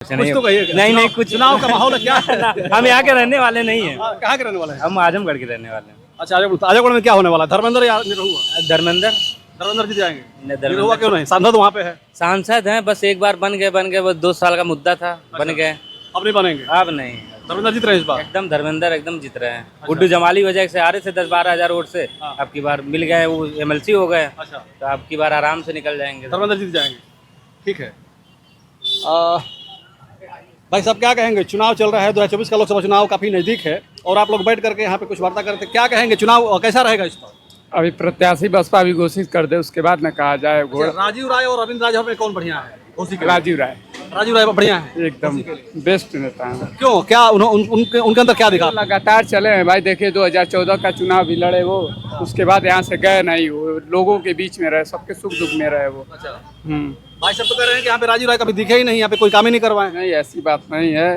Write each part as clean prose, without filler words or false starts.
कुछ तो कहिए। नहीं कुछ चुनाव का माहौल क्या है? हम यहाँ के रहने वाले नहीं हैं। कहाँ के रहने वाले हैं? हम आजमगढ़ के रहने वाले हैं। अच्छा, आजमगढ़ में क्या होने वाला है? धर्मेंद्र या निरहुआ? धर्मेंद्र धर्मेंद्र जी जाएंगे। धर्मेंद्र। निरहुआ क्यों नहीं? सांसद वहाँ पे है। सांसद हैं, बस एक बार बन गए बस 2 साल का मुद्दा था, बन गए। अब नहीं बनेंगे। अब नहीं, धर्मेंद्र जीत रहे हैं इस बार। एकदम धर्मेंद्र एकदम जीत रहे हैं। गुड्डू जमाली वजह से आ रहे थे 10-12 हजार वोट से, अब की बार मिल गए, वो MLC हो गए, अच्छा, तो अब की बार आराम से निकल जाएंगे। धर्मेंद्र जीत जाएंगे। ठीक है। भाई साहब क्या कहेंगे? चुनाव चल रहा है, 2024 का लोकसभा चुनाव काफी नजदीक है और आप लोग बैठ करके यहाँ पे कुछ वार्ता करते, क्या कहेंगे? चुनाव कैसा रहेगा इस बार? अभी प्रत्याशी बसपा भी घोषित कर दे, उसके बाद न कहा जाए। राजीव राय और अरविंद राजा में कौन बढ़िया है? राजीव राय राजीव राय बढ़िया है, एकदम बेस्ट नेता है। क्यों? क्या उनके अंदर क्या दिखा? लगातार चले हैं भाई, देखिए 2014 का चुनाव भी लड़े वो, उसके बाद यहाँ से गए नहीं, वो लोगों के बीच में रहे, सबके सुख दुख में रहे वो। अच्छा, भाई सब तो कह रहे हैं कि यहाँ पे राजीव राय कभी दिखे ही नहीं, यहाँ पे कोई काम ही नहीं करवाए। नहीं, ऐसी बात नहीं है,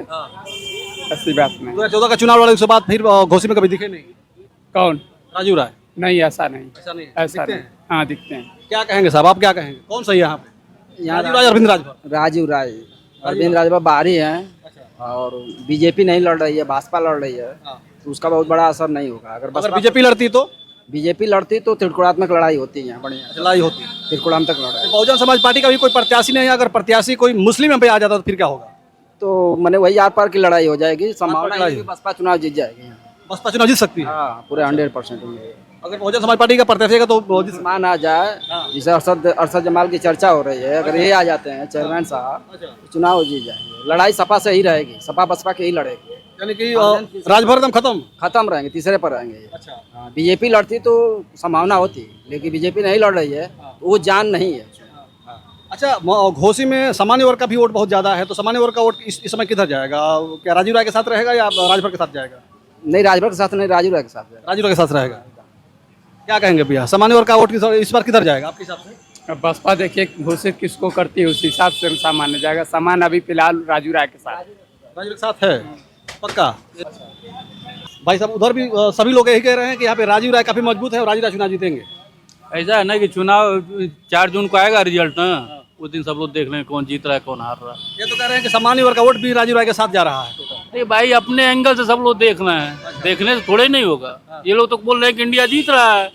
ऐसी बात नहीं। 2014 का चुनाव लड़े उसके बाद फिर घोसी में कभी दिखे नहीं। कौन? राजीव राय? नहीं, ऐसा नहीं, ऐसा नहीं, ऐसा नहीं। हाँ, दिखते हैं। क्या कहेंगे साहब, आप क्या कहेंगे? कौन सही है यहाँ पे? राजीव राय, अरविंद राजभर? राजीव राय, अरविंद राजभर बाहरी हैं और बीजेपी नहीं लड़ रही है, भाजपा लड़ रही है, तो उसका बहुत बड़ा असर नहीं होगा। अगर बीजेपी लड़ती तो? बीजेपी लड़ती तो त्रिकोणात्मक लड़ाई होती है, बढ़िया लड़ाई होती, त्रिकोणात्मक लड़ाई। बहुजन समाज पार्टी का भी कोई प्रत्याशी नहीं है, अगर प्रत्याशी कोई मुस्लिम पे आ जाता तो फिर क्या होगा? तो मैंने वही आर पार की लड़ाई हो जाएगी, संभावना है कि बसपा चुनाव जीत जाएगी। बसपा चुनाव जीत सकती है? हाँ, पूरे 100%। अगर बहुजन समाज पार्टी का प्रत्याशी का तो मान आ जाए, जिसे अरशद जमाल की चर्चा हो रही है, अगर ये आ जाते हैं चेयरमैन साहब, तो चुनाव जीत जाएंगे। लड़ाई सपा से ही रहेगी, सपा बसपा की ही लड़ेगी, यानी कि राजभर एकदम खत्म रहेंगे, तीसरे पर रहेंगे। अच्छा, बीजेपी लड़ती तो संभावना होती, लेकिन बीजेपी नहीं लड़ रही है, वो जान नहीं है। अच्छा, घोसी में सामान्य वर्ग का भी वोट बहुत ज्यादा है, तो सामान्य वर्ग का वोट इस समय किधर जाएगा? क्या राजीव राय के साथ रहेगा या राजभर के साथ जाएगा? नहीं, राजभर के साथ नहीं, राजीव राय के साथ। राजीव राय के साथ रहेगा। क्या कहेंगे भैया, सामान्य वर्ग का वोट इस बार किधर जाएगा आपके हिसाब से? अब बसपा देखिए घोषित किसको करती है, उस हिसाब से सामान्य जाएगा। सामान अभी फिलहाल राजीव राय के साथ। राजीव के साथ है पक्का? भाई साहब उधर भी सभी लोग यही कह रहे हैं कि यहाँ पे राजीव राय काफी मजबूत है और राजीव राय चुनाव जीतेंगे। ऐसा है ना कि चुनाव 4 जून को आएगा रिजल्ट ना, उस दिन सब लोग देख लें कौन जीत रहा है कौन हार रहा है। ये तो कह रहे हैं कि सामान्य वर्ग का वोट भी राजीव राय के साथ जा रहा है। नहीं भाई, अपने एंगल से सब लोग देख रहे हैं, देखने से थोड़े नहीं होगा। ये लोग तो बोल रहे हैं कि इंडिया जीत रहा है,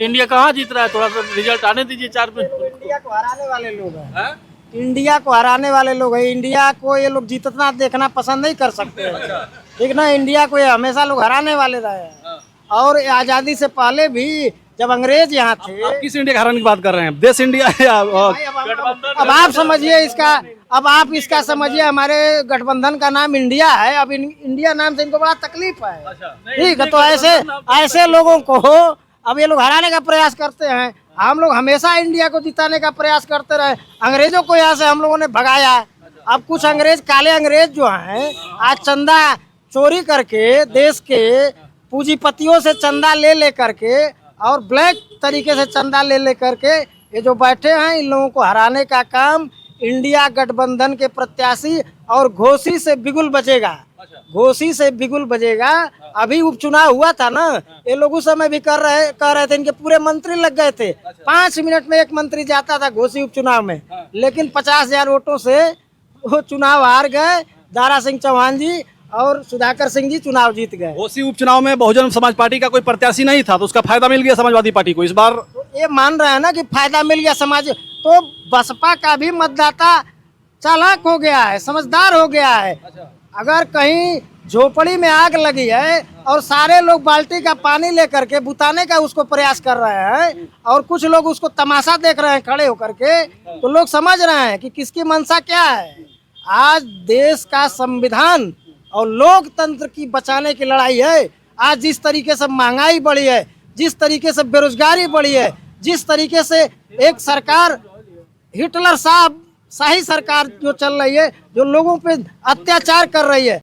इंडिया कहाँ जीत रहा है? थोड़ा सा रिजल्ट आने दीजिए 4 दिन। इंडिया को हराने वाले लोग हैं, इंडिया को हराने वाले लोग हैं। इंडिया को ये लोग जीतना देखना पसंद नहीं कर सकते, ठीक ना? इंडिया को ये हमेशा लोग हराने वाले रहे हैं। और आजादी से पहले भी जब अंग्रेज यहाँ थे। आप किस इंडिया के हराने की बात कर रहे हैं? देश इंडिया या अब आप समझिए इसका, अब आप इसका समझिए, हमारे गठबंधन का नाम इंडिया है। अब इंडिया नाम से इनको बड़ा तकलीफ है, ठीक है? तो ऐसे लोगों को अब ये लोग हराने का प्रयास करते हैं। हम लोग हमेशा इंडिया को जिताने का प्रयास करते रहे। अंग्रेजों को यहाँ से हम लोगों ने भगाया। अब कुछ अंग्रेज, काले अंग्रेज जो हैं, आज चंदा चोरी करके देश के पूंजीपतियों से चंदा ले करके और ब्लैक तरीके से चंदा ले करके ये जो बैठे हैं, इन लोगों को हराने का काम इंडिया गठबंधन के प्रत्याशी और घोसी से बिगुल बजेगा, घोसी से बिगुल बजेगा। अभी उपचुनाव हुआ था ना, ये लोग उस समय भी कह रहे थे, इनके पूरे मंत्री लग गए थे। 5 मिनट में एक मंत्री जाता था घोसी उपचुनाव में, लेकिन 50,000 वोटों से वो चुनाव हार गए। दारा सिंह चौहान जी और सुधाकर सिंह जी चुनाव जीत गए। घोसी उपचुनाव में बहुजन समाज पार्टी का कोई प्रत्याशी नहीं था, तो उसका फायदा मिल गया समाजवादी पार्टी को इस बार। तो ये मान रहे हैं ना कि फायदा मिल गया समाज, तो बसपा का भी मतदाता चालाक हो गया है, समझदार हो गया है। अगर कहीं झोपड़ी में आग लगी है और सारे लोग बाल्टी का पानी लेकर के बुताने का उसको प्रयास कर रहे हैं और कुछ लोग उसको तमाशा देख रहे हैं खड़े होकर के, तो लोग समझ रहे हैं कि किसकी मंशा क्या है। आज देश का संविधान और लोकतंत्र की बचाने की लड़ाई है। आज जिस तरीके से महंगाई बढ़ी है, जिस तरीके से बेरोजगारी बढ़ी है, जिस तरीके से एक सरकार हिटलर शाही सरकार जो चल रही है, जो लोगों पे अत्याचार कर रही है,